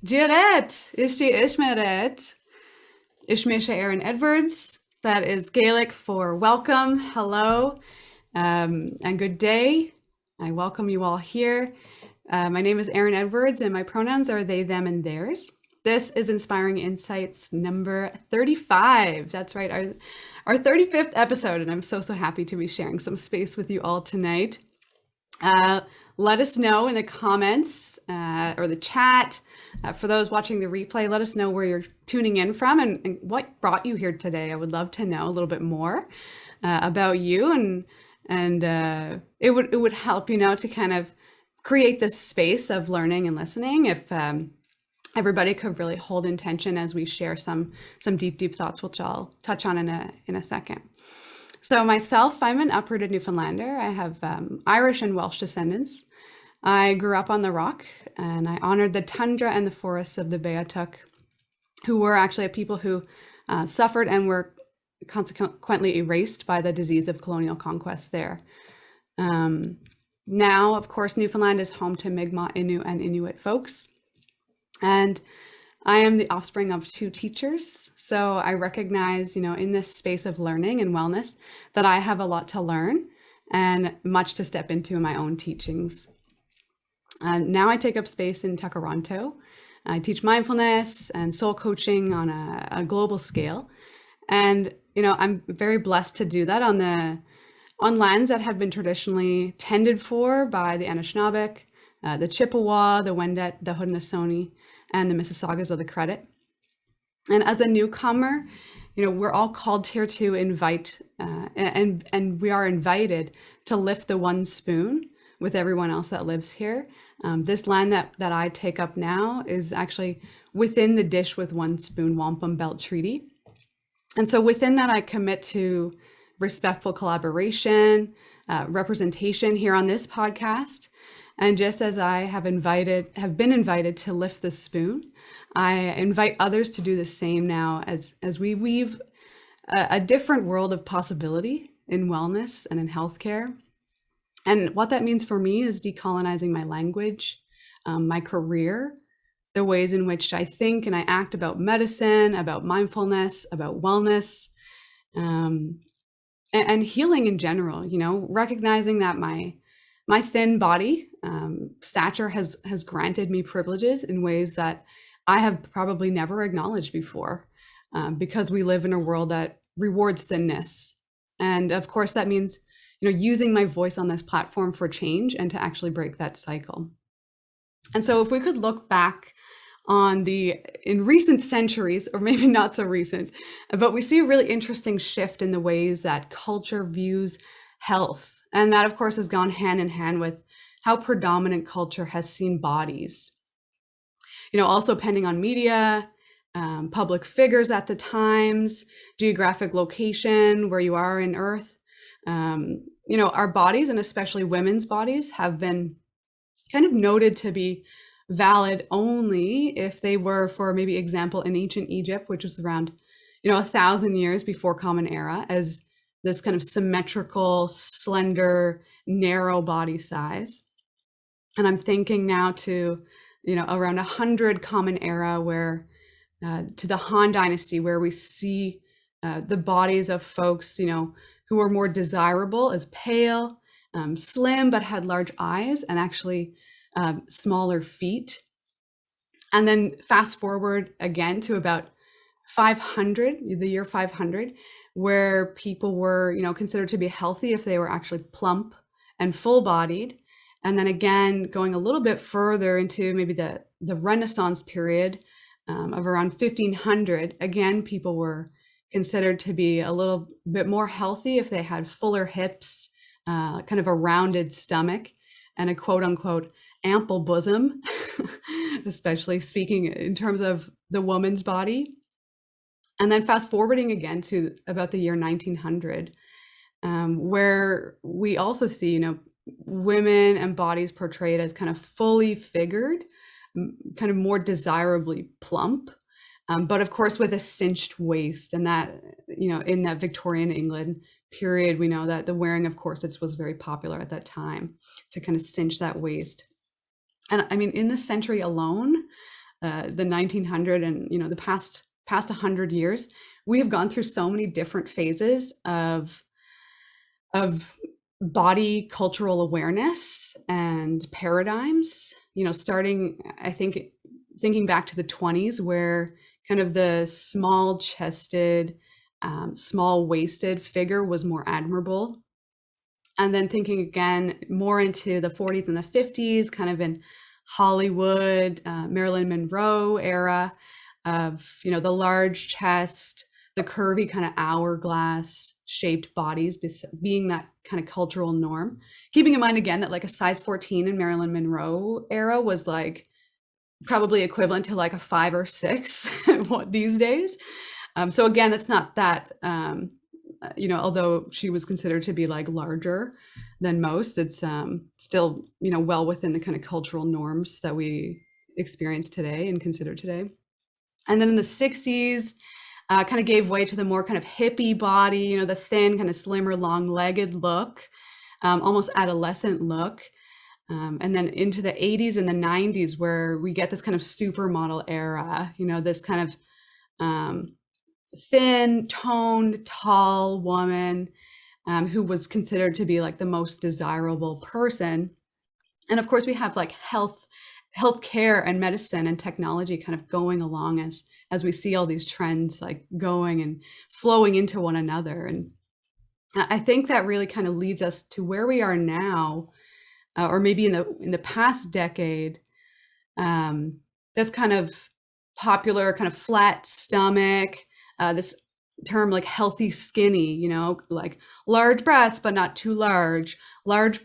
Jiret, Ishti Ishmeret, Ishmesha Erin Edwards. That is Gaelic for welcome, hello, and good day. I welcome you all here. My name is Erin Edwards, and my pronouns are they, them, and theirs. This is Inspiring Insights number 35. That's right, our 35th episode, and I'm so happy to be sharing some space with you all tonight. Uh, Let us know in the comments or the chat. For those watching the replay, let us know where you're tuning in from and what brought you here today. I would love to know a little bit more about you, and it would help, to kind of create this space of learning and listening if everybody could really hold intention as we share some deep thoughts, which I'll touch on in a second. So myself, I'm an uprooted Newfoundlander. I have Irish and Welsh descendants. I grew up on the rock, and I honored the tundra and the forests of the Beothuk, who were actually a people who suffered and were consequently erased by the disease of colonial conquest there. Now, of course, Newfoundland is home to Mi'kmaq, Innu, and Inuit folks. And I am the offspring of two teachers, so I recognize, in this space of learning and wellness, that I have a lot to learn and much to step into in my own teachings. Now I take up space in Takaranto. I teach mindfulness and soul coaching on a global scale, and I'm very blessed to do that on lands that have been traditionally tended for by the Anishinaabeg, the Chippewa, the Wendat, the Haudenosaunee, and the Mississaugas of the Credit. And as a newcomer, we're all called here to invite, and we are invited to lift the one spoon with everyone else that lives here. This land that I take up now is actually within the Dish with One Spoon Wampum Belt Treaty. And so within that, I commit to respectful collaboration, representation here on this podcast. And just as I have been invited to lift the spoon, I invite others to do the same now as we weave a different world of possibility in wellness and in healthcare. And what that means for me is decolonizing my language, my career, the ways in which I think and I act about medicine, about mindfulness, about wellness, and healing in general, recognizing that my thin body stature has granted me privileges in ways that I have probably never acknowledged before, because we live in a world that rewards thinness. And of course, that means using my voice on this platform for change and to actually break that cycle. And so if we could look back in recent centuries, or maybe not so recent, but we see a really interesting shift in the ways that culture views health. And that, of course, has gone hand in hand with how predominant culture has seen bodies. Also depending on media, public figures at the times, geographic location, where you are in Earth. Our bodies, and especially women's bodies, have been kind of noted to be valid only if they were, for maybe example, in ancient Egypt, which was around 1,000 years before Common Era, as this kind of symmetrical, slender, narrow body size. And I'm thinking now to around 100 Common Era, where to the Han Dynasty, where we see the bodies of folks who were more desirable as pale, slim, but had large eyes and actually smaller feet. And then fast forward again to about 500, the year 500, where people were, considered to be healthy if they were actually plump and full-bodied. And then again, going a little bit further into maybe the Renaissance period of around 1500, again, people were considered to be a little bit more healthy if they had fuller hips, kind of a rounded stomach, and a quote-unquote ample bosom, especially speaking in terms of the woman's body. And then fast forwarding again to about the year 1900, where we also see, women and bodies portrayed as kind of fully figured, kind of more desirably plump, but of course with a cinched waist. And that, in that Victorian England period, we know that the wearing of corsets was very popular at that time to kind of cinch that waist. And I mean, in this century alone, the 1900 and the past 100 years, we have gone through so many different phases of body cultural awareness and paradigms. Starting, I think, thinking back to the 20s, where kind of the small chested, small waisted figure was more admirable. And then thinking again more into the 40s and the 50s, kind of in Hollywood, Marilyn Monroe era of, the large chest, the curvy kind of hourglass shaped bodies being that kind of cultural norm. Keeping in mind again that like a size 14 in Marilyn Monroe era was like probably equivalent to like a 5 or 6 these days. So again, it's not that, although she was considered to be like larger than most, it's still, well within the kind of cultural norms that we experience today and consider today. And then in the 60s, kind of gave way to the more kind of hippie body, the thin, kind of slimmer, long-legged look, almost adolescent look. And then into the 80s and the 90s, where we get this kind of supermodel era, this kind of thin, toned, tall woman who was considered to be like the most desirable person. And of course, we have like healthcare and medicine and technology kind of going along as we see all these trends like going and flowing into one another. And I think that really kind of leads us to where we are now, or maybe in the past decade. This kind of popular kind of flat stomach, this term like healthy skinny, like large breasts but not too large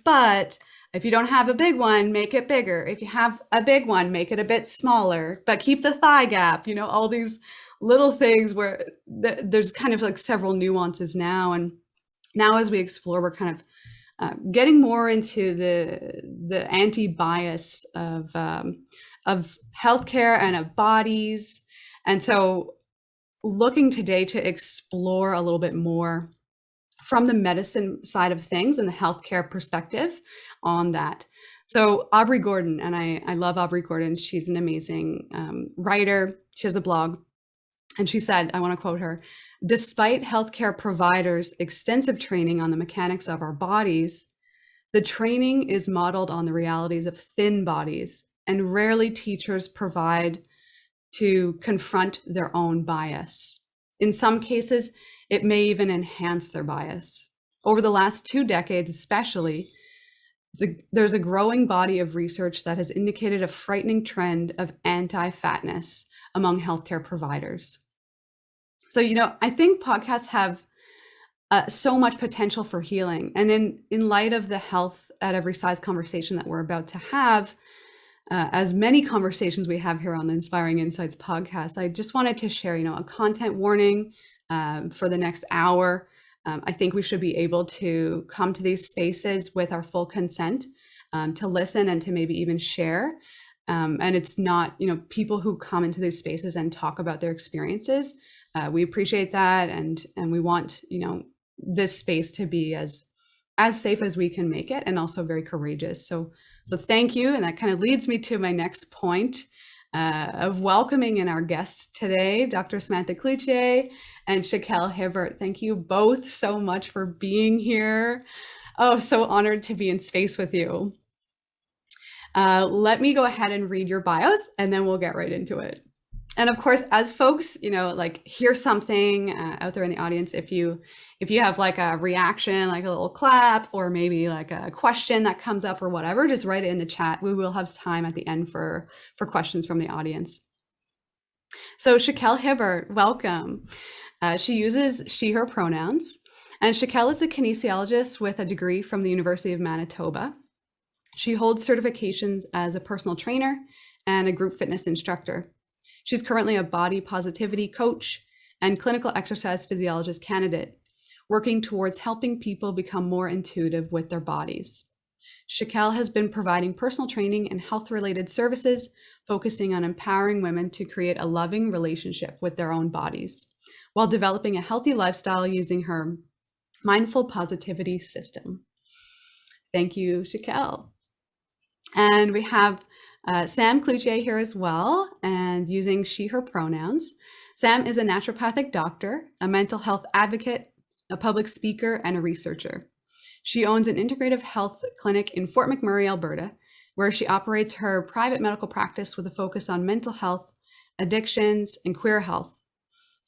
butt. If you don't have a big one, make it bigger. If you have a big one, make it a bit smaller, but keep the thigh gap, all these little things where there's kind of like several nuances now. And now as we explore, we're kind of getting more into the anti-bias of healthcare and of bodies. And so looking today to explore a little bit more from the medicine side of things and the healthcare perspective on that. So Aubrey Gordon, and I love Aubrey Gordon. She's an amazing writer. She has a blog. And she said, I want to quote her, "Despite healthcare providers' extensive training on the mechanics of our bodies, the training is modeled on the realities of thin bodies, and rarely teachers provide to confront their own bias. In some cases, it may even enhance their bias. Over the last 2 decades, especially, there's a growing body of research that has indicated a frightening trend of anti-fatness among healthcare providers." So, I think podcasts have so much potential for healing. And in light of the health at every size conversation that we're about to have, as many conversations we have here on the Inspiring Insights podcast, I just wanted to share, a content warning for the next hour. I think we should be able to come to these spaces with our full consent to listen and to maybe even share. And it's not, people who come into these spaces and talk about their experiences. We appreciate that, and we want, this space to be as safe as we can make it, and also very courageous. So thank you. And that kind of leads me to my next point of welcoming in our guests today, Dr. Sam Clouthier and Shaquelle Hibbert. Thank you both so much for being here. Oh, so honored to be in space with you. Let me go ahead and read your bios, and then we'll get right into it. And of course, as folks, hear something out there in the audience, if you have like a reaction, like a little clap, or maybe like a question that comes up or whatever, just write it in the chat. We will have time at the end for questions from the audience. So Shaquelle Hibbert, welcome. She uses she, her pronouns. And Shaquelle is a kinesiologist with a degree from the University of Manitoba. She holds certifications as a personal trainer and a group fitness instructor. She's currently a body positivity coach and clinical exercise physiologist candidate, working towards helping people become more intuitive with their bodies. Shaquelle has been providing personal training and health-related services, focusing on empowering women to create a loving relationship with their own bodies, while developing a healthy lifestyle using her mindful positivity system. Thank you, Shaquelle. And we have Sam Clouthier here as well, and using she, her pronouns. Sam is a naturopathic doctor, a mental health advocate, a public speaker, and a researcher. She owns an integrative health clinic in Fort McMurray, Alberta, where she operates her private medical practice with a focus on mental health, addictions, and queer health.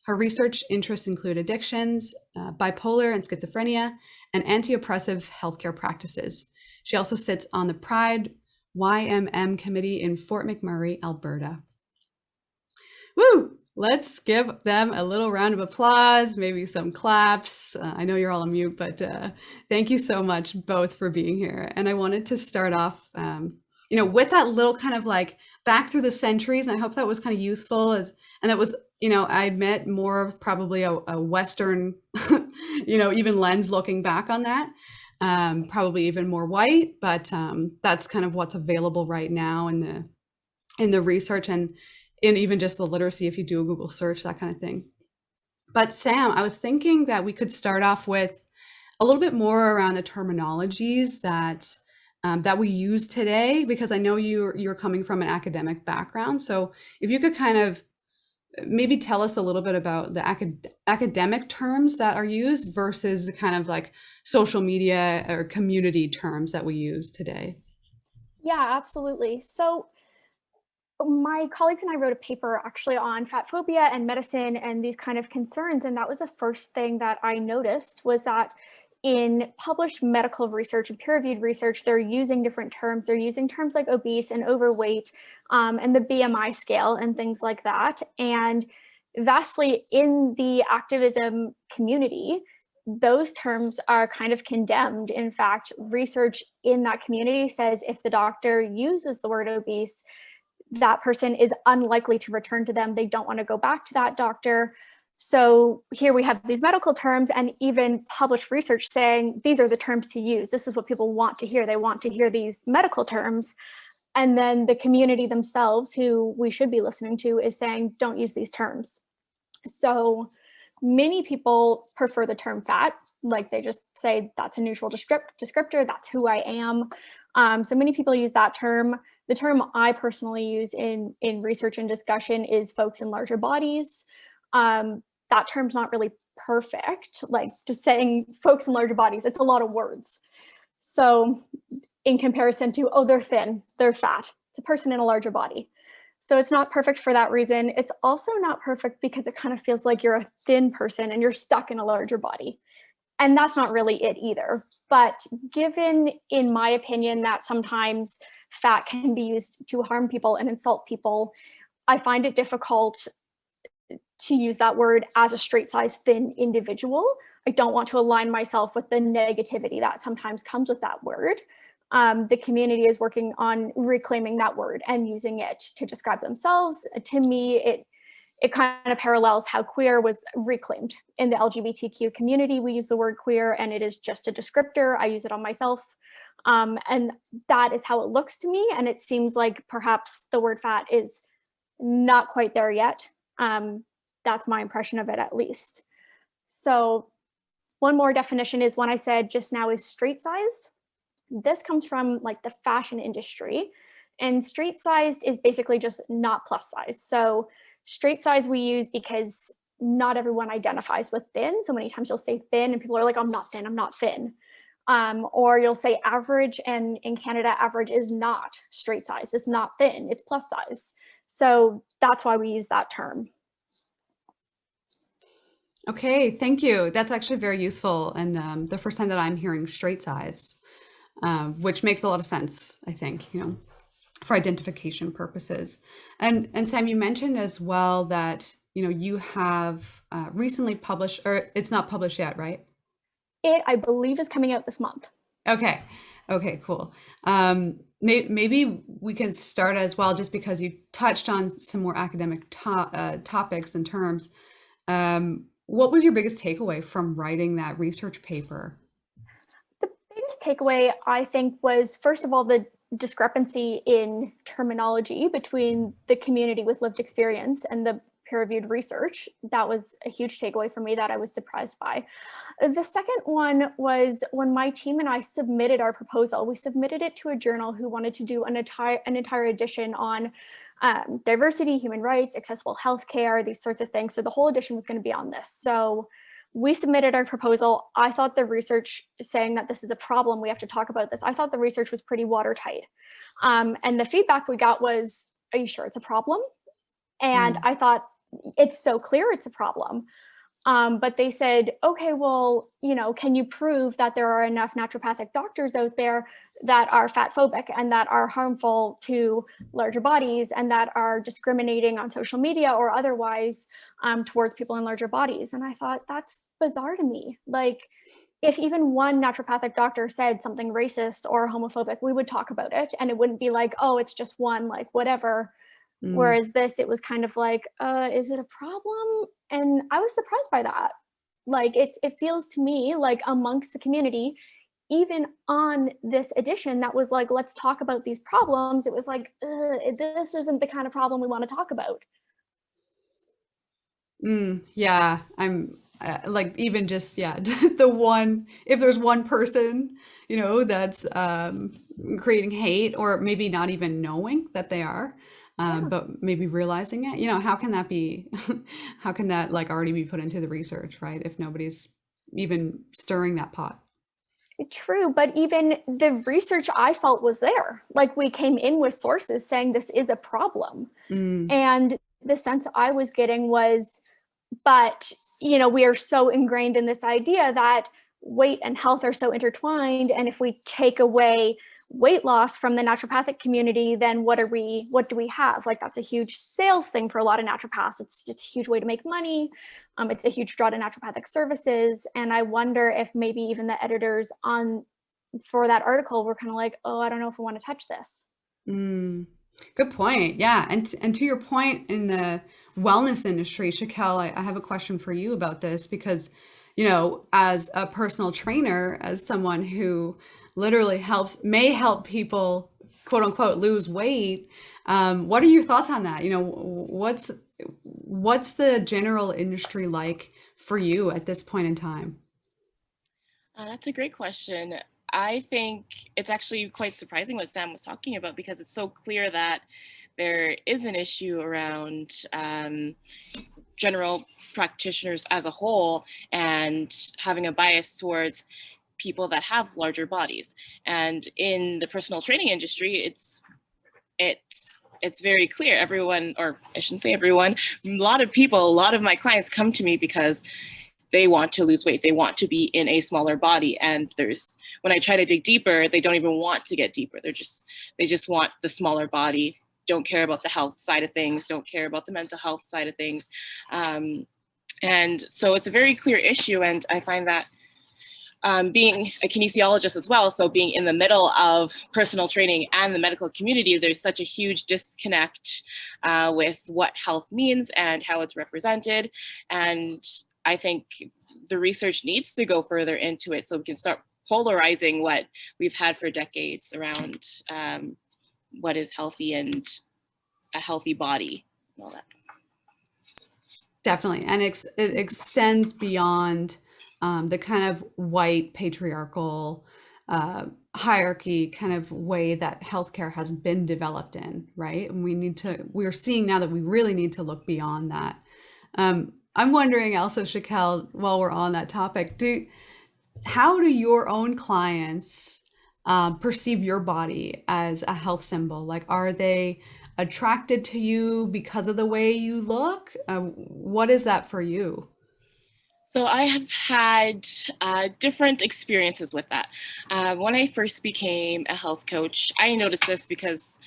Her research interests include addictions, bipolar and schizophrenia, and anti-oppressive healthcare practices. She also sits on the Pride YMM committee in Fort McMurray, Alberta. Woo! Let's give them a little round of applause, maybe some claps. I know you're all on mute, but thank you so much both for being here. And I wanted to start off, with that little kind of like back through the centuries. And I hope that was kind of useful and that was, I admit more of probably a Western, even lens looking back on that. Probably even more white, but that's kind of what's available right now in the research and even just the literacy, if you do a Google search, that kind of thing. But Sam, I was thinking that we could start off with a little bit more around the terminologies that we use today, because I know you're coming from an academic background. So if you could kind of maybe tell us a little bit about the academic terms that are used versus the kind of like social media or community terms that we use today. Yeah, absolutely. So my colleagues and I wrote a paper actually on fat phobia and medicine and these kind of concerns. And that was the first thing that I noticed, was that in published medical research and peer-reviewed research, they're using different terms. They're using terms like obese and overweight, and the BMI scale and things like that. And vastly in the activism community, those terms are kind of condemned. In fact, research in that community says if the doctor uses the word obese, that person is unlikely to return to them. They don't want to go back to that doctor. So here we have these medical terms and even published research saying these are the terms to use. This is what people want to hear. They want to hear these medical terms. And then the community themselves, who we should be listening to, is saying don't use these terms. So many people prefer the term fat. Like they just say that's a neutral descriptor, that's who I am. So many people use that term. The term I personally use in research and discussion is folks in larger bodies. That term's not really perfect. Like just saying folks in larger bodies, it's a lot of words. So in comparison to, oh, they're thin, they're fat, it's a person in a larger body. So it's not perfect for that reason. It's also not perfect because it kind of feels like you're a thin person and you're stuck in a larger body. And that's not really it either. But given, in my opinion, that sometimes fat can be used to harm people and insult people, I find it difficult to use that word as a straight size thin individual. I don't want to align myself with the negativity that sometimes comes with that word. The community is working on reclaiming that word and using it to describe themselves. To me, it kind of parallels how queer was reclaimed. In the LGBTQ community, we use the word queer and it is just a descriptor. I use it on myself. And that is how it looks to me. And it seems like perhaps the word fat is not quite there yet. That's my impression of it, at least. So one more definition is one I said just now is straight sized. This comes from like the fashion industry, and straight sized is basically just not plus size. So straight size we use because not everyone identifies with thin. So many times you'll say thin and people are like, I'm not thin, I'm not thin. Or you'll say average, and in Canada, average is not straight size, it's not thin, it's plus size. So that's why we use that term. Okay, thank you. That's actually very useful. And the first time that I'm hearing straight size, which makes a lot of sense, I think, for identification purposes. And Sam, you mentioned as well that, you have recently published, or it's not published yet, right? It, I believe, is coming out this month. Okay, cool. Maybe we can start as well, just because you touched on some more academic topics and terms. What was your biggest takeaway from writing that research paper? The biggest takeaway, I think, was, first of all, the discrepancy in terminology between the community with lived experience and the peer-reviewed research. That was a huge takeaway for me that I was surprised by. The second one was when my team and I submitted our proposal. We submitted it to a journal who wanted to do an entire edition on diversity, human rights, accessible healthcare, these sorts of things. So the whole edition was going to be on this. So we submitted our proposal. I thought the research saying that this is a problem, we have to talk about this, I thought the research was pretty watertight. And the feedback we got was, are you sure it's a problem? And I thought, it's so clear it's a problem. But they said, okay, well, can you prove that there are enough naturopathic doctors out there that are fat phobic and that are harmful to larger bodies and that are discriminating on social media or otherwise towards people in larger bodies? And I thought, that's bizarre to me. Like, if even one naturopathic doctor said something racist or homophobic, we would talk about it. And it wouldn't be like, oh, it's just one, like whatever. Whereas this, it was kind of like, is it a problem? And I was surprised by that. Like, it feels to me like amongst the community, even on this edition that was like, let's talk about these problems, it was like, this isn't the kind of problem we want to talk about. Yeah, I'm like, even just, yeah, the one, if there's one person, that's creating hate, or maybe not even knowing that they are, Yeah. but maybe realizing it, how can that be, how can that like already be put into the research, right? If nobody's even stirring that pot. True, but even the research I felt was there. Like, we came in with sources saying this is a problem. And the sense I was getting was, but, we are so ingrained in this idea that weight and health are so intertwined. And if we take away weight loss from the naturopathic community, then what do we have? Like, that's a huge sales thing for a lot of naturopaths. It's just a huge way to make money. It's a huge draw to naturopathic services. And I wonder if maybe even the editors for that article were kind of like, oh, I don't know if I want to touch this. Good point. Yeah. And to your point in the wellness industry, Shaquelle, I have a question for you about this because, as a personal trainer, as someone who literally may help people, quote unquote, lose weight. What are your thoughts on that? What's the general industry like for you at this point in time? That's a great question. I think it's actually quite surprising what Sam was talking about, because it's so clear that there is an issue around general practitioners as a whole and having a bias towards people that have larger bodies. And in the personal training industry, it's very clear. Everyone, or I shouldn't say everyone, a lot of my clients come to me because they want to lose weight. They want to be in a smaller body. And when I try to dig deeper, they don't even want to get deeper. They just want the smaller body, don't care about the health side of things, don't care about the mental health side of things. And so it's a very clear issue. And I find that being a kinesiologist as well, so being in the middle of personal training and the medical community, there's such a huge disconnect with what health means and how it's represented. And I think the research needs to go further into it so we can start polarizing what we've had for decades around what is healthy and a healthy body and all that. Definitely. And it extends beyond the kind of white patriarchal hierarchy kind of way that healthcare has been developed in, right? And we're seeing now that we really need to look beyond that. I'm wondering also, Shaquelle, while we're on that topic, how do your own clients perceive your body as a health symbol? Like, are they attracted to you because of the way you look? What is that for you? So I have had different experiences with that. When I first became a health coach, I noticed this because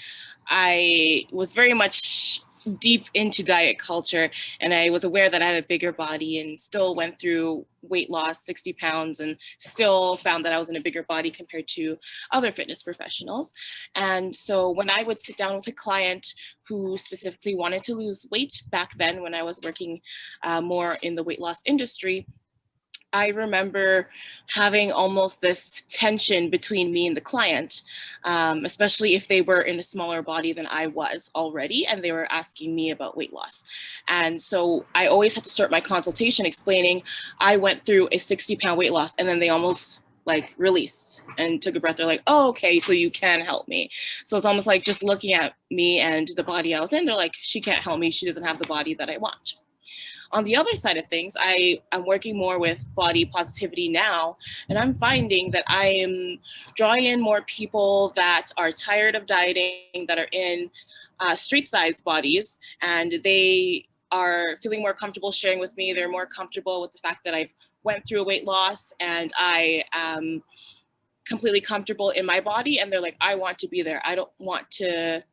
I was very much deep into diet culture, and I was aware that I had a bigger body and still went through weight loss, 60 pounds, and still found that I was in a bigger body compared to other fitness professionals. And so when I would sit down with a client who specifically wanted to lose weight back then, when I was working more in the weight loss industry, I remember having almost this tension between me and the client, especially if they were in a smaller body than I was already, and they were asking me about weight loss. And so I always had to start my consultation explaining I went through a 60-pound weight loss, and then they almost like released and took a breath. They're like, oh, okay, so you can help me. So it's almost like just looking at me and the body I was in, they're like, she can't help me. She doesn't have the body that I want. On the other side of things, I'm working more with body positivity now, and I'm finding that I am drawing in more people that are tired of dieting, that are in street-sized bodies, and they are feeling more comfortable sharing with me. They're more comfortable with the fact that I've went through a weight loss and I am completely comfortable in my body, and they're like, I want to be there. I don't want to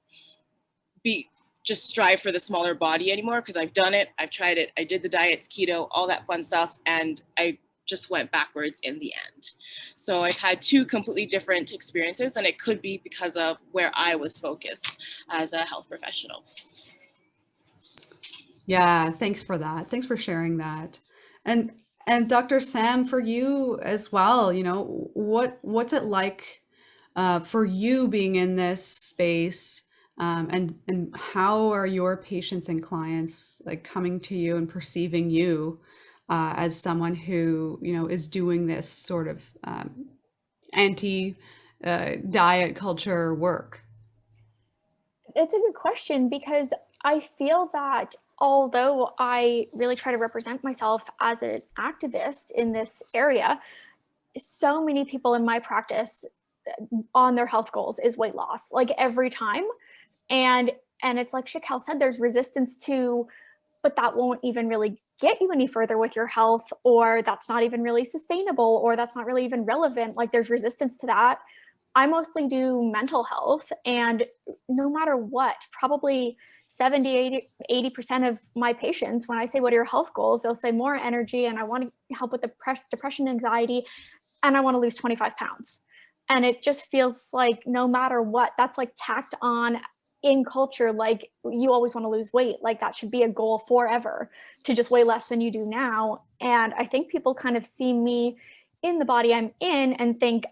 be just strive for the smaller body anymore, because I've done it, I've tried it, I did the diets, keto, all that fun stuff, and I just went backwards in the end. So I've had two completely different experiences, and it could be because of where I was focused as a health professional. Yeah, thanks for that. Thanks for sharing that. And Dr. Sam, for you as well, what's it like for you being in this space? And how are your patients and clients like coming to you and perceiving you as someone who, is doing this sort of anti diet culture work? It's a good question, because I feel that although I really try to represent myself as an activist in this area, so many people in my practice on their health goals is weight loss, like every time. And it's like Shaquelle said, there's resistance to, but that won't even really get you any further with your health, or that's not even really sustainable, or that's not really even relevant. Like there's resistance to that. I mostly do mental health, and no matter what, probably 70, 80% of my patients, when I say, what are your health goals? They'll say more energy, and I want to help with depression, anxiety, and I want to lose 25 pounds. And it just feels like no matter what, that's like tacked on in culture. Like you always want to lose weight. Like that should be a goal forever, to just weigh less than you do now. And I think people kind of see me in the body I'm in and think,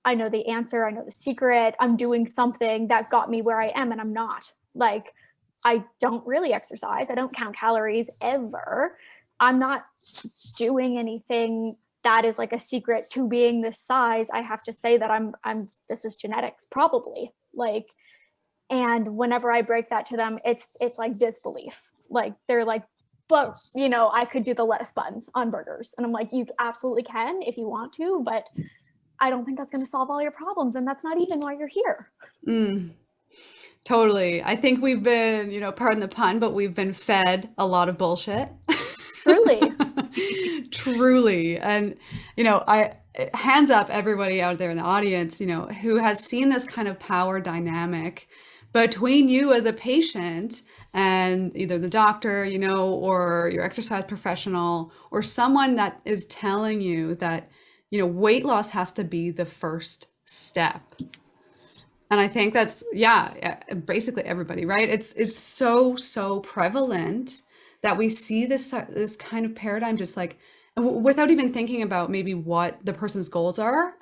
I know the answer, I know the secret, I'm doing something that got me where I am, and I'm not. Like, I don't really exercise, I don't count calories ever. I'm not doing anything that is like a secret to being this size. I have to say that I'm this is genetics, probably. Like, and whenever I break that to them, it's like disbelief. Like they're like, but I could do the lettuce buns on burgers. And I'm like, you absolutely can if you want to, but I don't think that's going to solve all your problems. And that's not even why you're here. Totally. I think we've been, pardon the pun, but we've been fed a lot of bullshit. Truly. Truly. And, I hands up everybody out there in the audience, who has seen this kind of power dynamic between you as a patient and either the doctor, or your exercise professional, or someone that is telling you that, weight loss has to be the first step. And I think that's, basically everybody, right? It's so prevalent that we see this kind of paradigm just like, without even thinking about maybe what the person's goals are,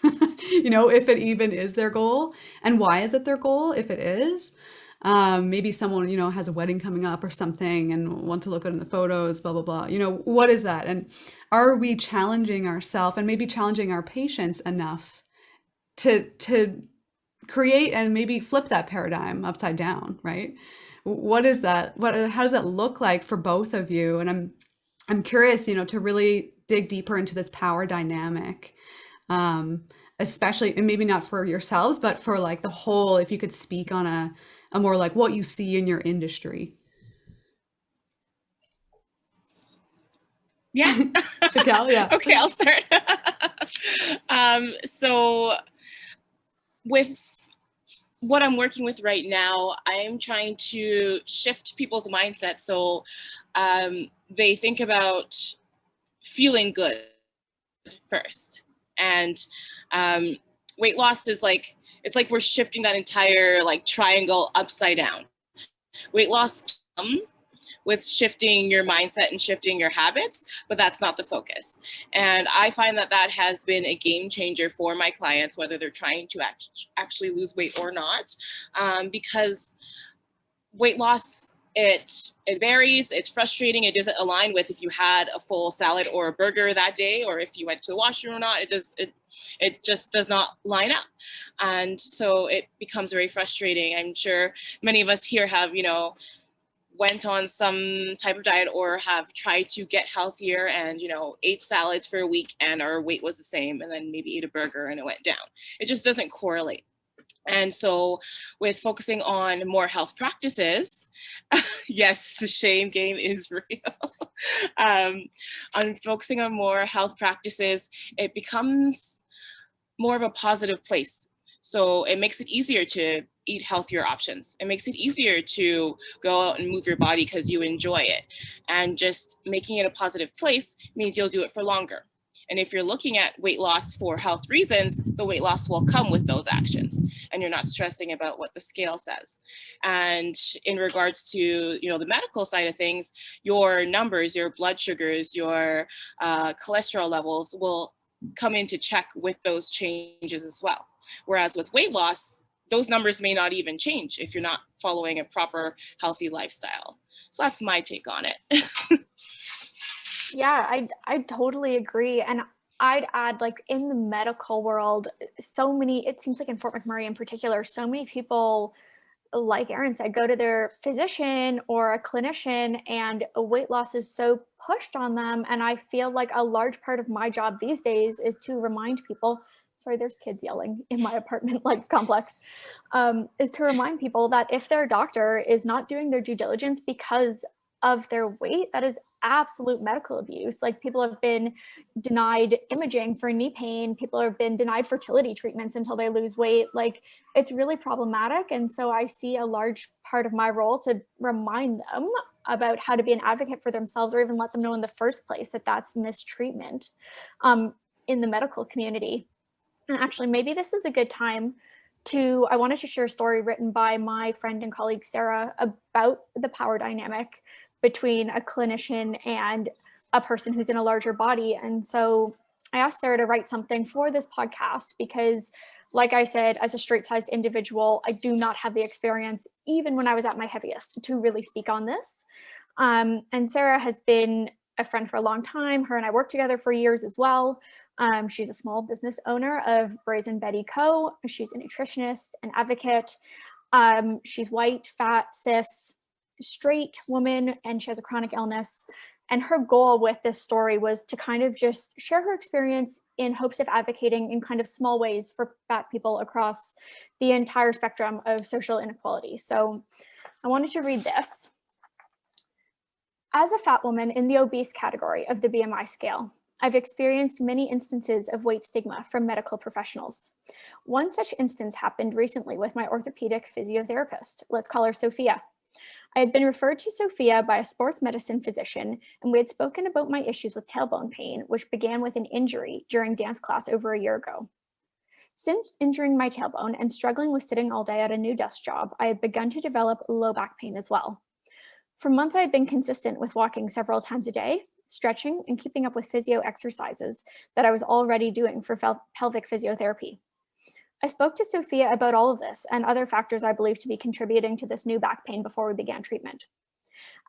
if it even is their goal, and why is it their goal if it is. Maybe someone, has a wedding coming up or something and want to look good in the photos, blah, blah, blah. What is that? And are we challenging ourselves and maybe challenging our patients enough to create and maybe flip that paradigm upside down, right? What is that? How does that look like for both of you? And I'm curious, to really dig deeper into this power dynamic, especially, and maybe not for yourselves, but for like the whole, if you could speak on a more like what you see in your industry. Yeah. Shaquelle, yeah. Okay, I'll start. So with what I'm working with right now, I am trying to shift people's mindset. So they think about feeling good first. And weight loss is like, it's like we're shifting that entire like triangle upside down. Weight loss can come with shifting your mindset and shifting your habits, but that's not the focus. And I find that that has been a game changer for my clients, whether they're trying to actually lose weight or not, because weight loss, it varies, it's frustrating, it doesn't align with if you had a full salad or a burger that day, or if you went to the washroom or not. It just does not line up. And so it becomes very frustrating. I'm sure many of us here have, went on some type of diet or have tried to get healthier and, ate salads for a week and our weight was the same, and then maybe ate a burger and it went down. It just doesn't correlate. And so with focusing on more health practices, yes, the shame game is real. On focusing on more health practices, it becomes more of a positive place. So it makes it easier to eat healthier options. It makes it easier to go out and move your body because you enjoy it. And just making it a positive place means you'll do it for longer. And if you're looking at weight loss for health reasons, the weight loss will come with those actions, and you're not stressing about what the scale says. And in regards to, the medical side of things, your numbers, your blood sugars, your cholesterol levels will come into check with those changes as well. Whereas with weight loss, those numbers may not even change if you're not following a proper healthy lifestyle. So that's my take on it. Yeah, I totally agree. And I'd add, like, in the medical world, it seems like in Fort McMurray in particular, so many people, like Erin said, go to their physician or a clinician and a weight loss is so pushed on them. And I feel like a large part of my job these days is to remind people, sorry, there's kids yelling in my apartment like complex, is to remind people that if their doctor is not doing their due diligence because of their weight, that is absolute medical abuse. Like, people have been denied imaging for knee pain. People have been denied fertility treatments until they lose weight. Like, it's really problematic. And so I see a large part of my role to remind them about how to be an advocate for themselves, or even let them know in the first place that that's mistreatment in the medical community. And actually, maybe this is a good time I wanted to share a story written by my friend and colleague, Sarah, about the power dynamic between a clinician and a person who's in a larger body. And so I asked Sarah to write something for this podcast because, like I said, as a straight-sized individual, I do not have the experience, even when I was at my heaviest, to really speak on this. And Sarah has been a friend for a long time. Her and I worked together for years as well. She's a small business owner of Reawaken Co. She's a nutritionist, an advocate. She's white, fat, cis, straight woman, and she has a chronic illness. And her goal with this story was to kind of just share her experience in hopes of advocating in kind of small ways for fat people across the entire spectrum of social inequality. So I wanted to read this. As a fat woman in the obese category of the BMI scale, I've experienced many instances of weight stigma from medical professionals. One such instance happened recently with my orthopedic physiotherapist. Let's call her Sophia. I had been referred to Sophia by a sports medicine physician, and we had spoken about my issues with tailbone pain, which began with an injury during dance class over a year ago. Since injuring my tailbone and struggling with sitting all day at a new desk job, I had begun to develop low back pain as well. For months, I had been consistent with walking several times a day, stretching, and keeping up with physio exercises that I was already doing for pelvic physiotherapy. I spoke to Sophia about all of this and other factors I believe to be contributing to this new back pain before we began treatment.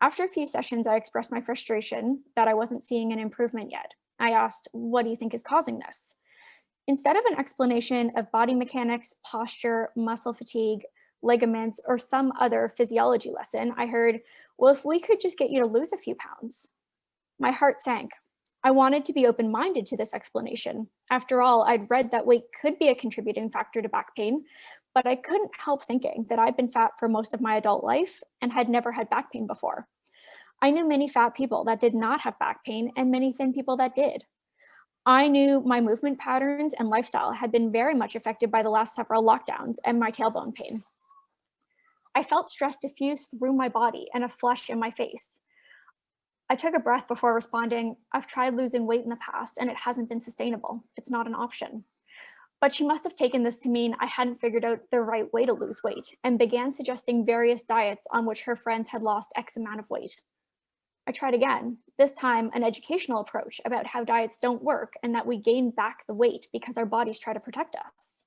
After a few sessions, I expressed my frustration that I wasn't seeing an improvement yet. I asked, "What do you think is causing this?" Instead of an explanation of body mechanics, posture, muscle fatigue, ligaments, or some other physiology lesson, I heard, "Well, if we could just get you to lose a few pounds." My heart sank. I wanted to be open-minded to this explanation. After all, I'd read that weight could be a contributing factor to back pain, but I couldn't help thinking that I'd been fat for most of my adult life and had never had back pain before. I knew many fat people that did not have back pain and many thin people that did. I knew my movement patterns and lifestyle had been very much affected by the last several lockdowns and my tailbone pain. I felt stress diffuse through my body and a flush in my face. I took a breath before responding, "I've tried losing weight in the past and it hasn't been sustainable. It's not an option." But she must have taken this to mean I hadn't figured out the right way to lose weight and began suggesting various diets on which her friends had lost X amount of weight. I tried again, this time an educational approach about how diets don't work and that we gain back the weight because our bodies try to protect us.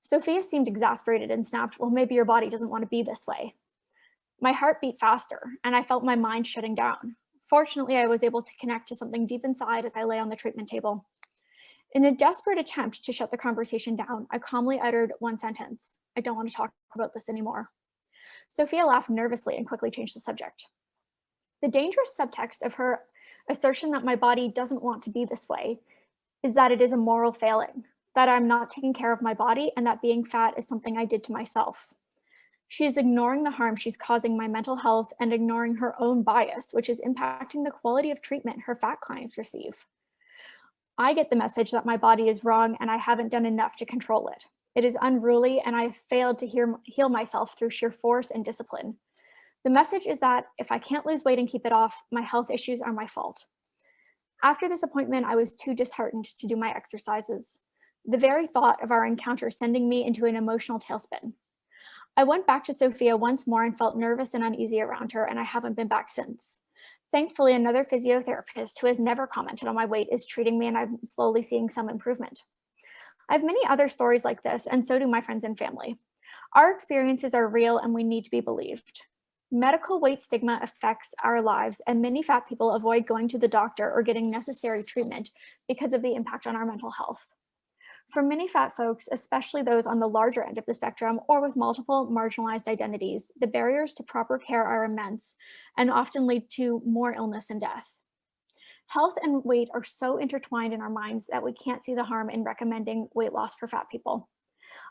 Sophia seemed exasperated and snapped, well, maybe your body doesn't want to be this way. My heart beat faster and I felt my mind shutting down. Fortunately, I was able to connect to something deep inside as I lay on the treatment table. In a desperate attempt to shut the conversation down, I calmly uttered one sentence: I don't want to talk about this anymore. Sophia laughed nervously and quickly changed the subject. The dangerous subtext of her assertion that my body doesn't want to be this way is that it is a moral failing, that I'm not taking care of my body, and that being fat is something I did to myself. She is ignoring the harm she's causing my mental health and ignoring her own bias, which is impacting the quality of treatment her fat clients receive. I get the message that my body is wrong and I haven't done enough to control it. It is unruly and I have failed to heal myself through sheer force and discipline. The message is that if I can't lose weight and keep it off, my health issues are my fault. After this appointment, I was too disheartened to do my exercises. The very thought of our encounter sending me into an emotional tailspin. I went back to Sophia once more and felt nervous and uneasy around her, and I haven't been back since. Thankfully, another physiotherapist who has never commented on my weight is treating me, and I'm slowly seeing some improvement. I have many other stories like this, and so do my friends and family. Our experiences are real and we need to be believed. Medical weight stigma affects our lives, and many fat people avoid going to the doctor or getting necessary treatment because of the impact on our mental health. For many fat folks, especially those on the larger end of the spectrum or with multiple marginalized identities, the barriers to proper care are immense and often lead to more illness and death. Health and weight are so intertwined in our minds that we can't see the harm in recommending weight loss for fat people.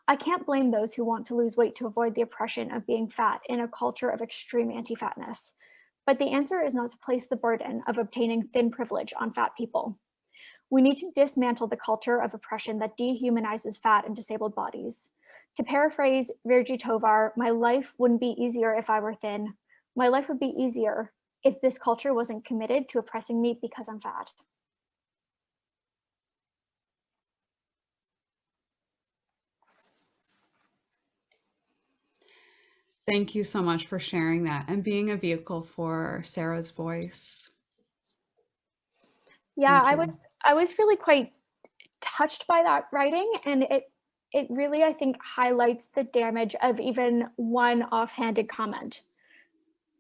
I can't blame those who want to lose weight to avoid the oppression of being fat in a culture of extreme anti-fatness. But the answer is not to place the burden of obtaining thin privilege on fat people. We need to dismantle the culture of oppression that dehumanizes fat and disabled bodies. To paraphrase Virgi Tovar, my life wouldn't be easier if I were thin. My life would be easier if this culture wasn't committed to oppressing me because I'm fat. Thank you so much for sharing that and being a vehicle for Sarah's voice. Yeah, Thank you. I was really quite touched by that writing, and it really, I think, highlights the damage of even one offhanded comment.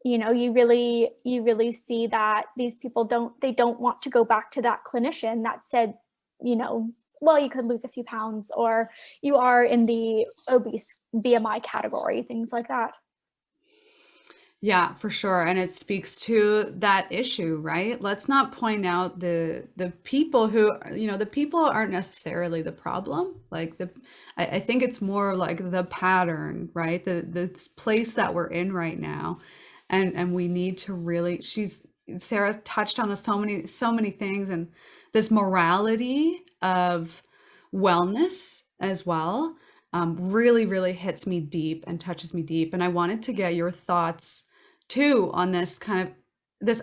You know, you really see that these people don't want to go back to that clinician that said, you know, well, you could lose a few pounds, or you are in the obese BMI category, things like that. Yeah, for sure. And it speaks to that issue, right? Let's not point out the people who, the people aren't necessarily the problem. Like I think it's more like the pattern, right? The place that we're in right now. And we need to really, Sarah touched on so many things, and this morality of wellness as well, really, really hits me deep and touches me deep. And I wanted to get your thoughts too on this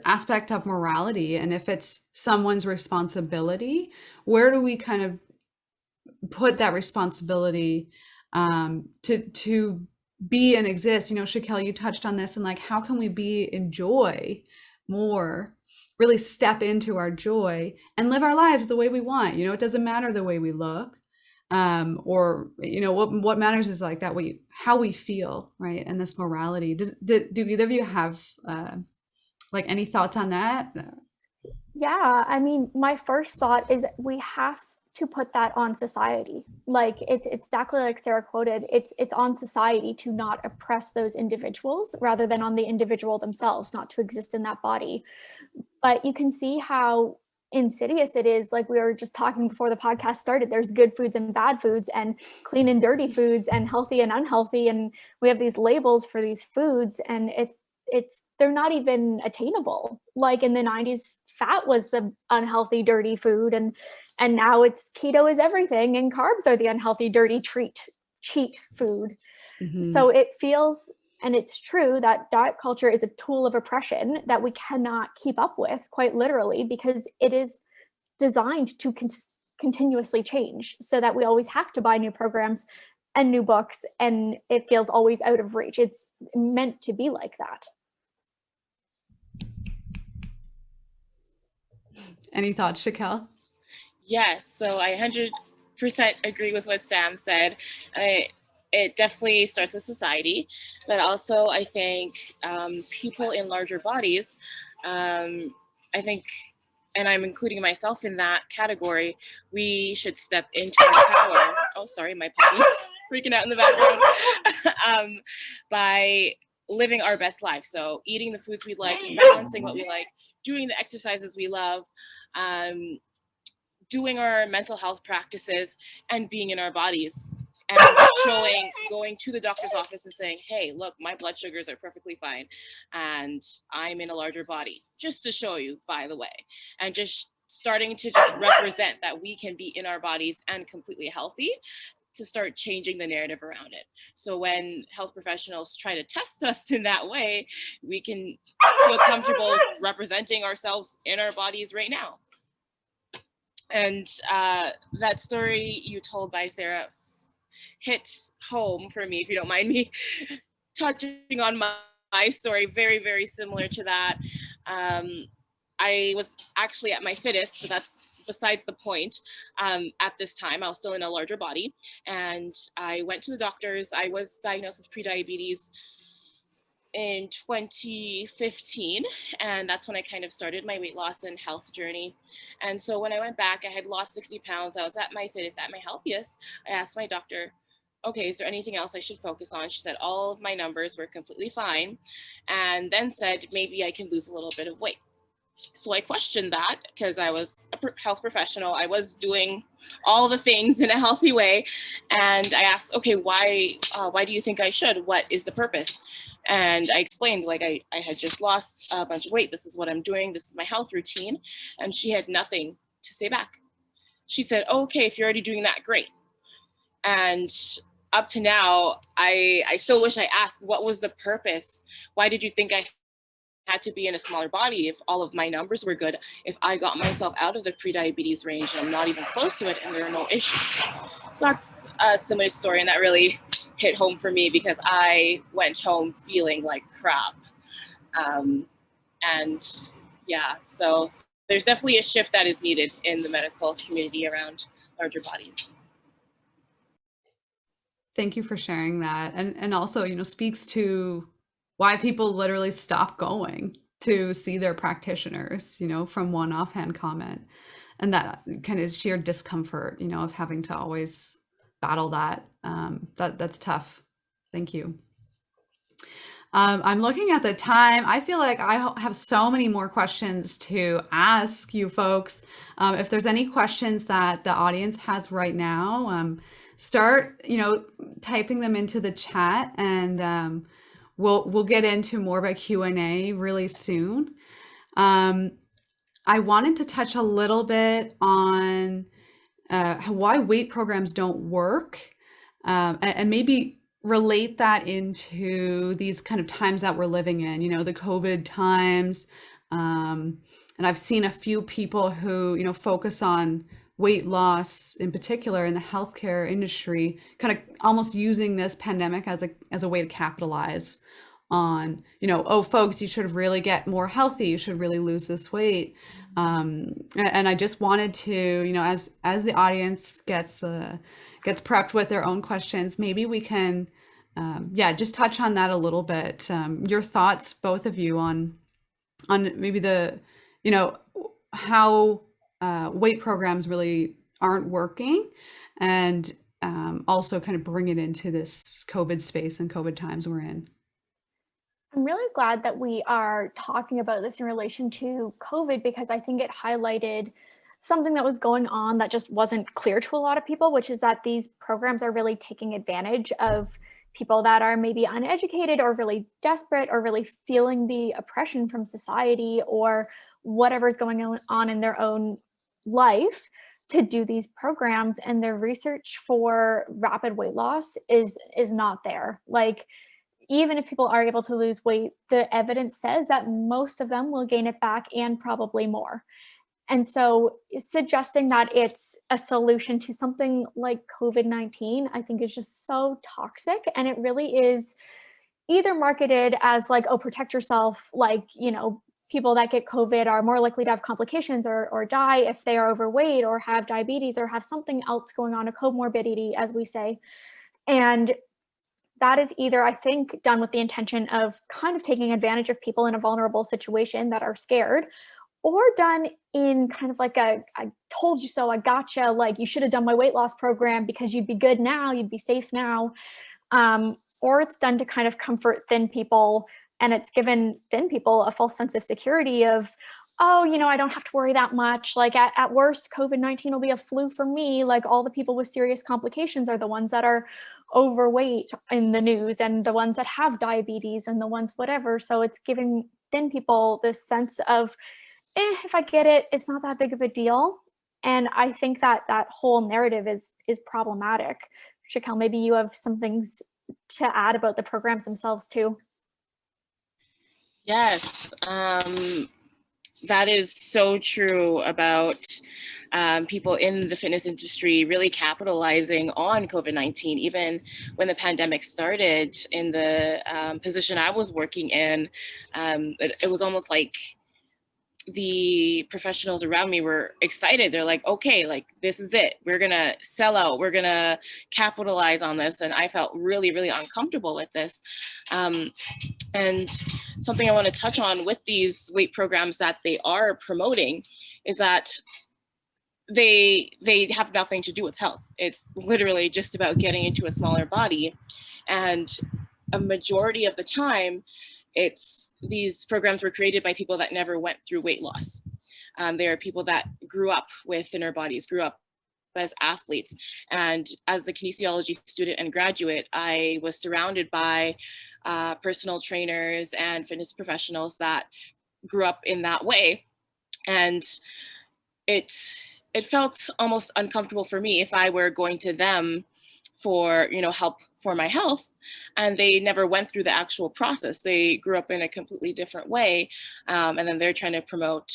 aspect of morality, and if it's someone's responsibility, where do we kind of put that responsibility to be and exist? Shaquelle, you touched on this, and like, how can we be in joy more, really step into our joy and live our lives the way we want? It doesn't matter the way we look, or what matters is like how we feel, right? And this morality. Do either of you have like any thoughts on that? Yeah, I mean, my first thought is we have to put that on society. Like it's exactly like Sarah quoted, it's on society to not oppress those individuals rather than on the individual themselves, not to exist in that body. But you can see how insidious it is. Like we were just talking before the podcast started, there's good foods and bad foods, and clean and dirty foods, and healthy and unhealthy, and we have these labels for these foods, and they're not even attainable. Like in the 90s, fat was the unhealthy dirty food, and now it's keto is everything, and carbs are the unhealthy dirty cheat food. Mm-hmm. So it feels, and it's true, that diet culture is a tool of oppression that we cannot keep up with, quite literally, because it is designed to continuously change, so that we always have to buy new programs and new books, and it feels always out of reach. It's meant to be like that. Any thoughts, Shaquelle? Yes, so I 100% agree with what Sam said. It definitely starts with society, but also I think people in larger bodies, I think, and I'm including myself in that category, we should step into our power. Oh, sorry, my puppy's freaking out in the background. By living our best life. So eating the foods we like, balancing what we like, doing the exercises we love, um, doing our mental health practices, and being in our bodies, and going to the doctor's office and saying, hey, look, my blood sugars are perfectly fine and I'm in a larger body, just to show you, by the way, and just starting to just represent that we can be in our bodies and completely healthy, to start changing the narrative around it. So when health professionals try to test us in that way, we can feel comfortable representing ourselves in our bodies right now. And that story you told by Sarah hit home for me, if you don't mind me touching on my story. Very, very similar to that. I was actually at my fittest, but that's besides the point. At this time, I was still in a larger body, and I went to the doctors. I was diagnosed with prediabetes in 2015, and that's when I kind of started my weight loss and health journey. And so when I went back, I had lost 60 pounds. I was at my fittest, at my healthiest. I asked my doctor, okay, is there anything else I should focus on? She said all of my numbers were completely fine, and then said maybe I can lose a little bit of weight. So I questioned that because I was a health professional. I was doing all the things in a healthy way. And I asked, okay, why do you think I should? What is the purpose? And I explained, like, I had just lost a bunch of weight. This is what I'm doing. This is my health routine. And she had nothing to say back. She said, oh, okay, if you're already doing that, great. And up to now, I still wish I asked, what was the purpose? Why did you think I had to be in a smaller body if all of my numbers were good, if I got myself out of the prediabetes range and I'm not even close to it and there are no issues? So that's a similar story, and that really hit home for me because I went home feeling like crap. And yeah, so there's definitely a shift that is needed in the medical community around larger bodies. Thank you for sharing that. And also, speaks to why people literally stop going to see their practitioners, from one offhand comment. And that kind of sheer discomfort, of having to always battle that. That's tough. Thank you. I'm looking at the time. I feel like I have so many more questions to ask you folks. If there's any questions that the audience has right now, start, typing them into the chat, and we'll get into more of a Q&A really soon. I wanted to touch a little bit on why weight programs don't work, and maybe relate that into these kind of times that we're living in, the COVID times. And I've seen a few people who, focus on weight loss in particular in the healthcare industry, kind of almost using this pandemic as a way to capitalize on, oh, folks, you should really get more healthy. You should really lose this weight. And I just wanted to, as the audience gets prepped with their own questions, maybe we can, just touch on that a little bit. Your thoughts, both of you, on maybe the, how weight programs really aren't working, and also kind of bring it into this COVID space and COVID times we're in. I'm really glad that we are talking about this in relation to COVID, because I think it highlighted something that was going on that just wasn't clear to a lot of people, which is that these programs are really taking advantage of people that are maybe uneducated or really desperate or really feeling the oppression from society or whatever's going on in their own life to do these programs. And their research for rapid weight loss is not there. Like, even if people are able to lose weight, the evidence says that most of them will gain it back and probably more. And so suggesting that it's a solution to something like COVID-19, I think is just so toxic. And it really is either marketed as like, oh, protect yourself, like, people that get COVID are more likely to have complications or die if they are overweight or have diabetes or have something else going on, a comorbidity, as we say. And that is either, I think, done with the intention of kind of taking advantage of people in a vulnerable situation that are scared, or done in kind of like a, I told you so, I gotcha, like you should have done my weight loss program because you'd be good now, you'd be safe now. Or it's done to kind of comfort thin people, and it's given thin people a false sense of security of, oh, you know, I don't have to worry that much. Like at worst, COVID-19 will be a flu for me. Like all the people with serious complications are the ones that are overweight in the news and the ones that have diabetes and the ones whatever. So it's giving thin people this sense of, if I get it, it's not that big of a deal. And I think that that whole narrative is problematic. Shaquelle, maybe you have some things to add about the programs themselves too. Yes, that is so true about people in the fitness industry really capitalizing on COVID-19. Even when the pandemic started, in the position I was working in, it was almost like the professionals around me were excited. They're like, okay, like this is it. We're gonna sell out. We're gonna capitalize on this. And I felt really, really uncomfortable with this. And something I want to touch on with these weight programs that they are promoting is that they have nothing to do with health. It's literally just about getting into a smaller body. And a majority of the time, these programs were created by people that never went through weight loss. They are people that grew up with thinner bodies, grew up as athletes. And as a kinesiology student and graduate, I was surrounded by personal trainers and fitness professionals that grew up in that way. And it felt almost uncomfortable for me if I were going to them for, you know, help for my health, and they never went through the actual process. They grew up in a completely different way, and then they're trying to promote,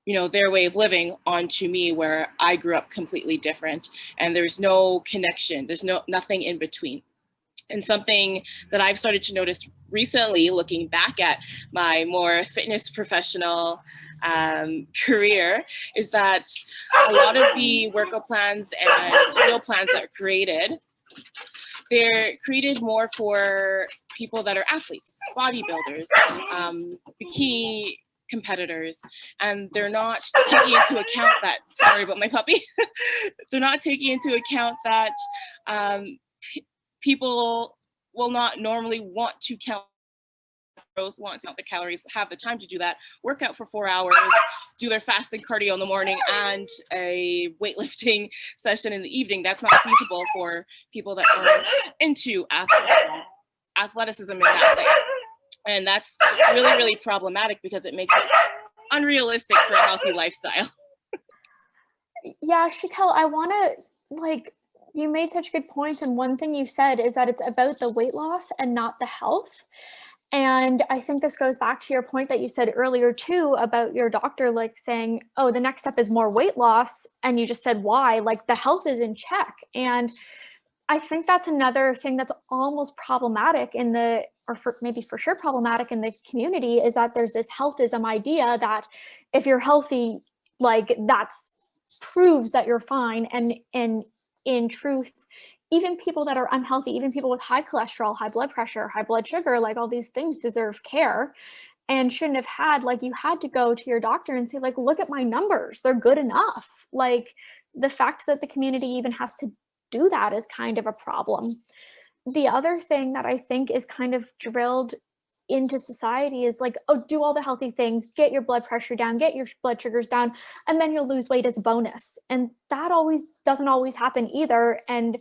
you know, their way of living onto me, where I grew up completely different, and there's no connection. There's nothing in between. And something that I've started to notice recently, looking back at my more fitness professional career, is that a lot of the workout plans and meal plans that are created, they're created more for people that are athletes, bodybuilders, bikini competitors, and they're not taking into account that, sorry about my puppy, they're not taking into account that people will not normally want to count the calories, have the time to do that, work out for 4 hours, do their fasted cardio in the morning and a weightlifting session in the evening. That's not feasible for people that are into athleticism in that way. And that's really, really problematic because it makes it unrealistic for a healthy lifestyle. Yeah, Shaquelle, I want to, you made such good points. And one thing you said is that it's about the weight loss and not the health. And I think this goes back to your point that you said earlier too, about your doctor, saying, oh, the next step is more weight loss. And you just said, why? The health is in check. And I think that's another thing that's almost problematic maybe for sure problematic in the community, is that there's this healthism idea that if you're healthy, that's proves that you're fine. And in truth, even people that are unhealthy, even people with high cholesterol, high blood pressure, high blood sugar, all these things deserve care and shouldn't have had, you had to go to your doctor and say, look at my numbers, they're good enough. The fact that the community even has to do that is kind of a problem. The other thing that I think is kind of drilled into society is oh, do all the healthy things, get your blood pressure down, get your blood sugars down, and then you'll lose weight as a bonus. And that doesn't always happen either. And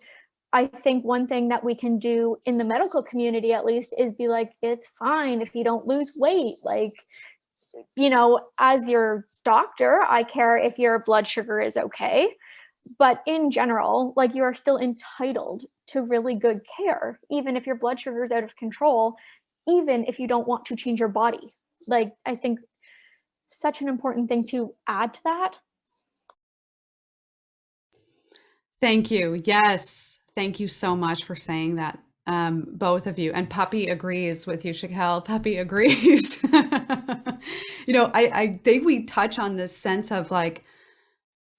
I think one thing that we can do in the medical community, at least, is be it's fine if you don't lose weight. As your doctor, I care if your blood sugar is okay. But in general, you are still entitled to really good care, even if your blood sugar is out of control, even if you don't want to change your body. I think such an important thing to add to that. Thank you. Yes. Thank you so much for saying that, both of you. And Puppy agrees with you, Shaquelle. Puppy agrees. I think we touch on this sense of like,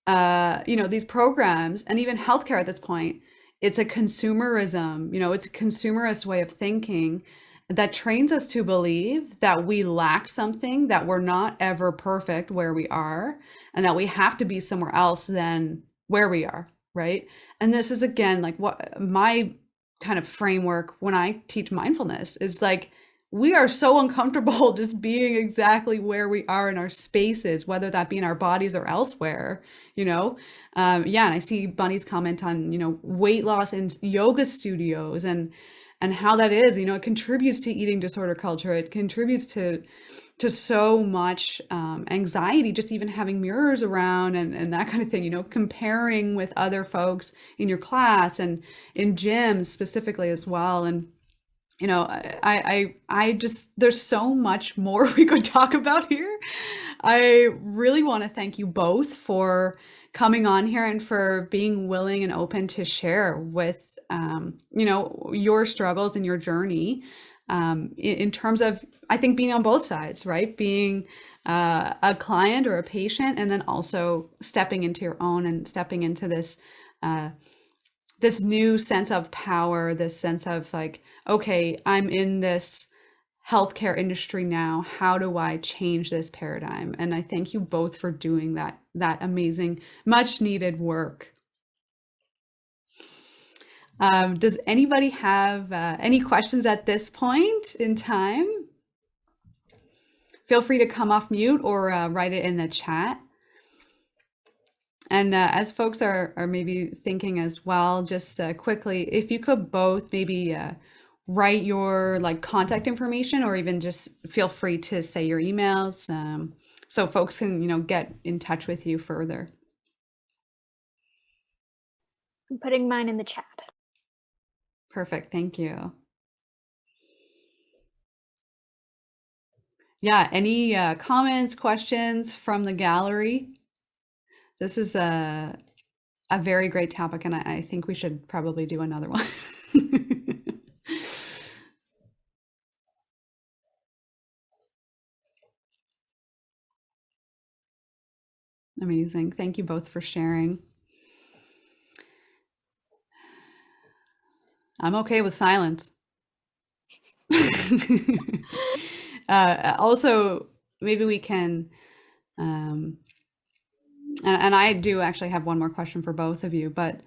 these programs and even healthcare at this point, it's a consumerism, it's a consumerist way of thinking that trains us to believe that we lack something, that we're not ever perfect where we are, and that we have to be somewhere else than where we are, right? And this is again like what my kind of framework when I teach mindfulness is like, we are so uncomfortable just being exactly where we are in our spaces, whether that be in our bodies or elsewhere, yeah, and I see Bunny's comment on, weight loss in yoga studios and how that is, it contributes to eating disorder culture. It contributes to so much anxiety, just even having mirrors around and that kind of thing, comparing with other folks in your class and in gyms specifically as well. And I just, there's so much more we could talk about here. I really want to thank you both for coming on here and for being willing and open to share with, your struggles and your journey in terms of, I think, being on both sides, right? Being a client or a patient, and then also stepping into your own and stepping into this this new sense of power, this sense of like, okay, I'm in this healthcare industry now. How do I change this paradigm? And I thank you both for doing that amazing, much needed work. Does anybody have any questions at this point in time? Feel free to come off mute or write it in the chat. And as folks are maybe thinking as well, just quickly, if you could both maybe write your like contact information, or even just feel free to say your emails, so folks can get in touch with you further. I'm putting mine in the chat. Perfect, thank you. Yeah, any comments, questions from the gallery? This is a very great topic, and I think we should probably do another one. Amazing. Thank you both for sharing. I'm okay with silence. Also, maybe we can, and I do actually have one more question for both of you, but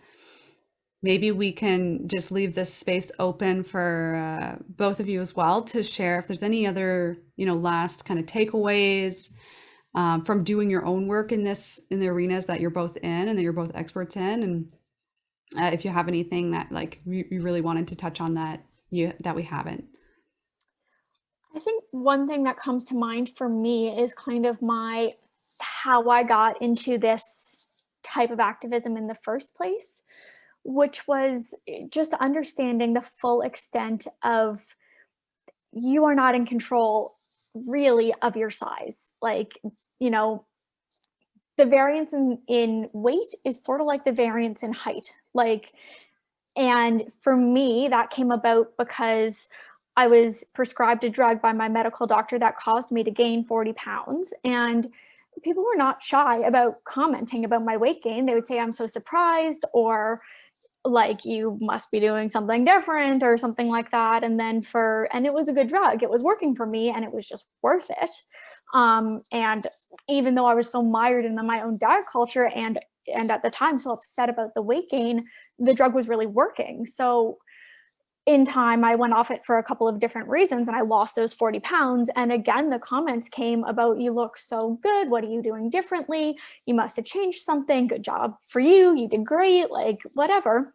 maybe we can just leave this space open for both of you as well to share if there's any other, last kind of takeaways from doing your own work in the arenas that you're both in and that you're both experts in. And if you have anything that like you really wanted to touch on that we haven't. I think one thing that comes to mind for me is kind of how I got into this type of activism in the first place, which was just understanding the full extent of you are not in control really of your size. Like, the variance in weight is sort of like the variance in height. And for me, that came about because I was prescribed a drug by my medical doctor that caused me to gain 40 pounds. And people were not shy about commenting about my weight gain. They would say, I'm so surprised, or like, you must be doing something different or something like that. And it was a good drug. It was working for me and it was just worth it. And even though I was so mired in my own diet culture and at the time so upset about the weight gain, the drug was really working. So in time, I went off it for a couple of different reasons and I lost those 40 pounds. And again, the comments came about, you look so good. What are you doing differently? You must have changed something. Good job for you. You did great, like whatever.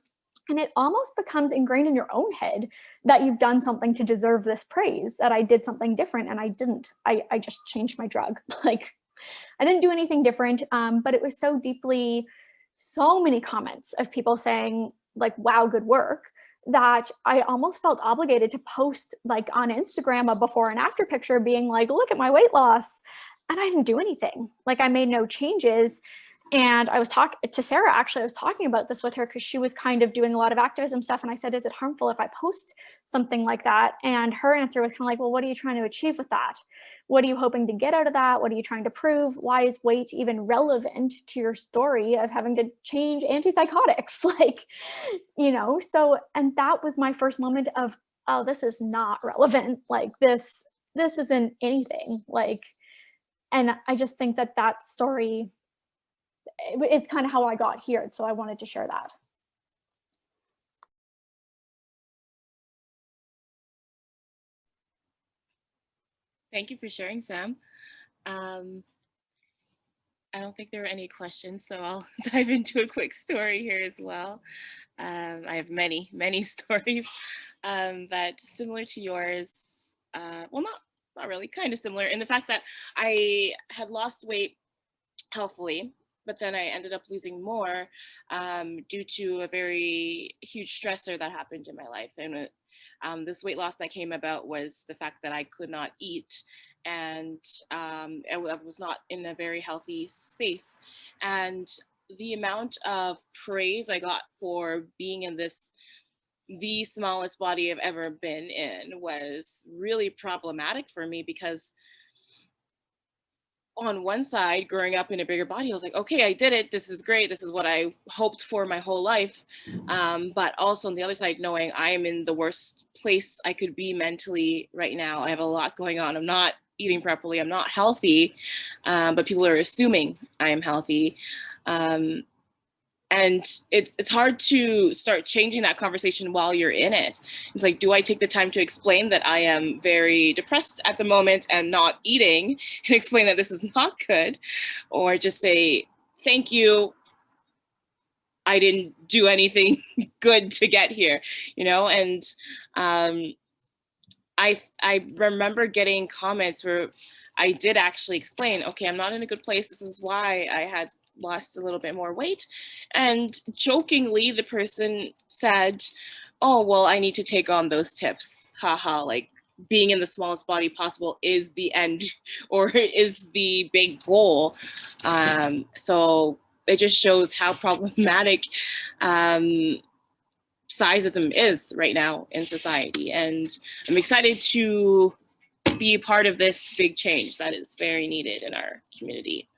And it almost becomes ingrained in your own head that you've done something to deserve this praise, that I did something different and I didn't. I just changed my drug. Like, I didn't do anything different, but it was so many comments of people saying like, wow, good work, that I almost felt obligated to post like on Instagram a before and after picture being like, look at my weight loss. And I didn't do anything. Like, I made no changes. And I was talking to Sarah, actually, I was talking about this with her because she was kind of doing a lot of activism stuff. And I said, is it harmful if I post something like that? And her answer was kind of like, well, what are you trying to achieve with that? what are you hoping to get out of that? What are you trying to prove? Why is weight even relevant to your story of having to change antipsychotics? Like, you know, so, and that was my first moment of, oh, this is not relevant. Like this isn't anything. Like, and I just think that that story is kind of how I got here. So I wanted to share that. Thank you for sharing, Sam. I don't think there are any questions, so I'll dive into a quick story here as well. I have many, many stories that similar to yours. Well, not really, kind of similar in the fact that I had lost weight healthfully, but then I ended up losing more due to a very huge stressor that happened in my life. And this weight loss that came about was the fact that I could not eat, and I was not in a very healthy space. And the amount of praise I got for being in the smallest body I've ever been in was really problematic for me, because on one side, growing up in a bigger body, I was like, okay, I did it. This is great. This is what I hoped for my whole life. But also on the other side, knowing I am in the worst place I could be mentally right now. I have a lot going on. I'm not eating properly. I'm not healthy, but people are assuming I am healthy. And it's hard to start changing that conversation while you're in it. It's like, do I take the time to explain that I am very depressed at the moment and not eating, and explain that this is not good? Or just say, thank you, I didn't do anything good to get here, you know? And I remember getting comments where I did actually explain, okay, I'm not in a good place. This is why I had lost a little bit more weight. And jokingly, the person said, oh, well, I need to take on those tips. Haha, like being in the smallest body possible is the end, or is the big goal. So it just shows how problematic sizeism is right now in society. And I'm excited to be a part of this big change that is very needed in our community.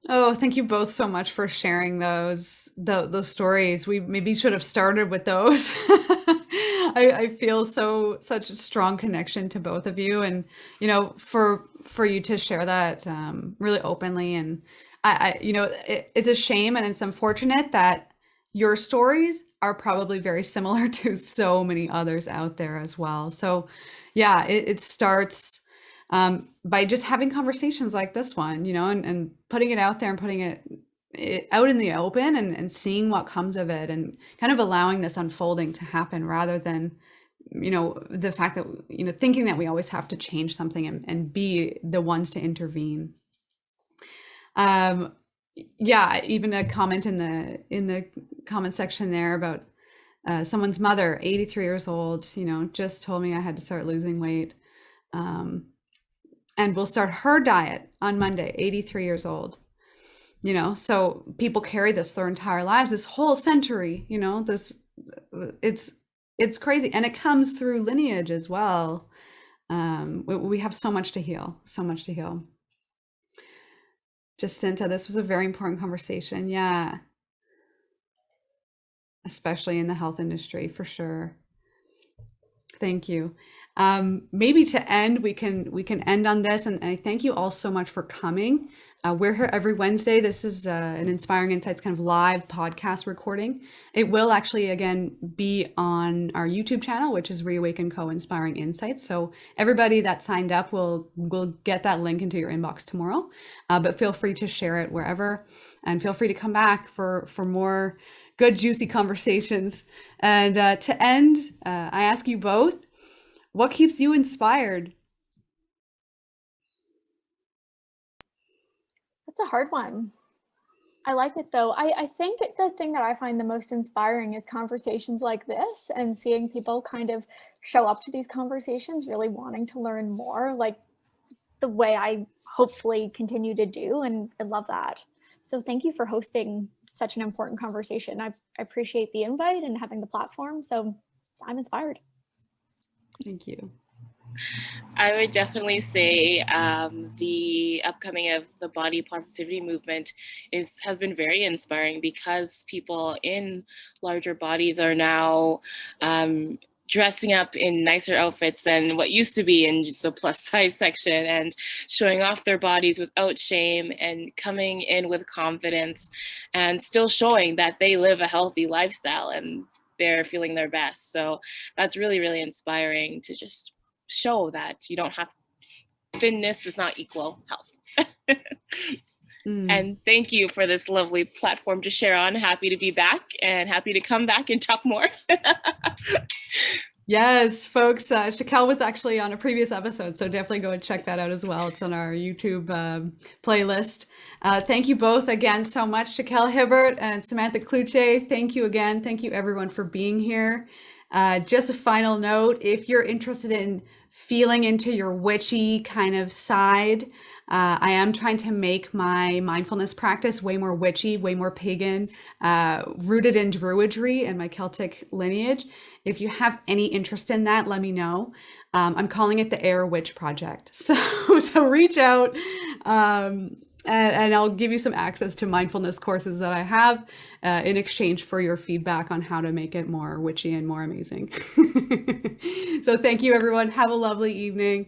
Oh, thank you both so much for sharing those stories. We maybe should have started with those. I feel such a strong connection to both of you, and you know, for you to share that really openly. And you know, it's a shame and it's unfortunate that your stories are probably very similar to so many others out there as well. So, yeah, it starts by just having conversations like this one, you know, and putting it out there and putting it out in the open, and seeing what comes of it, and kind of allowing this unfolding to happen, rather than, you know, the fact that, you know, thinking that we always have to change something and be the ones to intervene. Yeah, even a comment in the comment section there about someone's mother, 83 years old, you know, just told me I had to start losing weight. And will start her diet on Monday, 83 years old. You know, so people carry this their entire lives, this whole century, you know, it's crazy. And it comes through lineage as well. We have so much to heal, so much to heal. Jacinta, this was a very important conversation. Yeah. Especially in the health industry, for sure. Thank you. Maybe to end, we can end on this, and I thank you all so much for coming. We're here every Wednesday. This is an Inspiring Insights kind of live podcast recording. It will actually again be on our YouTube channel, which is Reawaken Co Inspiring Insights. So everybody that signed up will get that link into your inbox tomorrow. But feel free to share it wherever, and feel free to come back for more good, juicy conversations. And to end, I ask you both, what keeps you inspired? That's a hard one. I like it though. I think the thing that I find the most inspiring is conversations like this, and seeing people kind of show up to these conversations really wanting to learn more, like the way I hopefully continue to do. And I love that. So thank you for hosting such an important conversation. I appreciate the invite and having the platform. So I'm inspired. Thank you. I would definitely say the upcoming of the body positivity movement has been very inspiring, because people in larger bodies are now dressing up in nicer outfits than what used to be in the plus size section, and showing off their bodies without shame, and coming in with confidence, and still showing that they live a healthy lifestyle and they're feeling their best. So that's really, really inspiring to just show that you don't have thinness does not equal health. And thank you for this lovely platform to share on. Happy to be back and happy to come back and talk more. Yes, folks, Shaquelle was actually on a previous episode, so definitely go and check that out as well. It's on our YouTube playlist. Thank you both again so much, Shaquelle Hibbert and Samantha Clouthier. Thank you again. Thank you everyone for being here. Just a final note, if you're interested in feeling into your witchy kind of side, I am trying to make my mindfulness practice way more witchy, way more pagan, rooted in druidry and my Celtic lineage. If you have any interest in that, let me know. I'm calling it the Air Witch Project. So reach out, and I'll give you some access to mindfulness courses that I have in exchange for your feedback on how to make it more witchy and more amazing. So thank you, everyone. Have a lovely evening.